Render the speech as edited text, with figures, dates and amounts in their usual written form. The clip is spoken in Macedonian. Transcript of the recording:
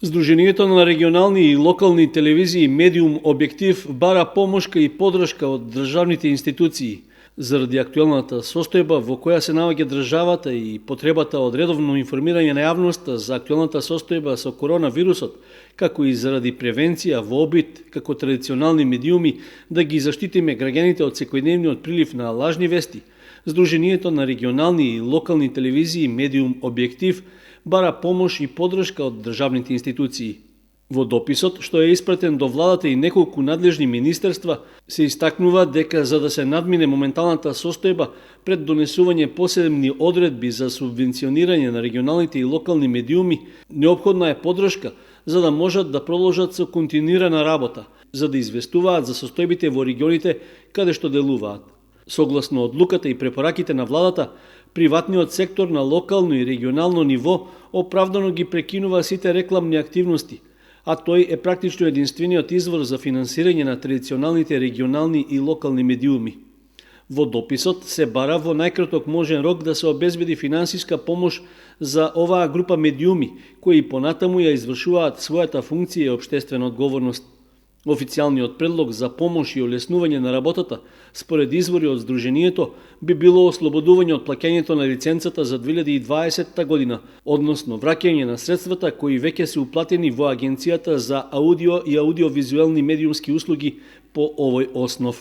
Здруженијето на регионални и локални телевизии Медиум Објектив бара помошка и подршка од државните институции заради актуелната состојба во која се наоѓа државата и потребата од редовно информирање на јавноста за актуелната состојба со коронавирусот, како и заради превенција во обид како традиционални медиуми да ги заштитиме граѓаните од секојдневниот прилив на лажни вести. Здруженијето на регионални и локални телевизии Медиум Објектив бара помош и подршка од државните институции. Во дописот, што е испратен до владата и неколку надлежни министерства, се истакнува дека за да се надмине моменталната состојба пред донесување посебни одредби за субвенционирање на регионалните и локални медиуми, неопходна е подршка за да можат да продолжат со континуирана работа, за да известуваат за состојбите во регионите каде што делуваат. Согласно одлуката и препораките на владата, приватниот сектор на локално и регионално ниво оправдано ги прекинува сите рекламни активности, а тој е практично единствениот извор за финансирање на традиционалните регионални и локални медиуми. Во дописот се бара во најкраток можен рок да се обезбеди финансиска помош за оваа група медиуми, кои понатаму ја извршуваат својата функција и општествена одговорност. Официјалниот предлог за помош и олеснување на работата, според извори од Здруженијето, би било ослободување од плаќањето на лиценцата за 2020 година, односно враќање на средствата кои веќе се уплатени во Агенцијата за аудио и аудиовизуелни медиумски услуги по овој основ.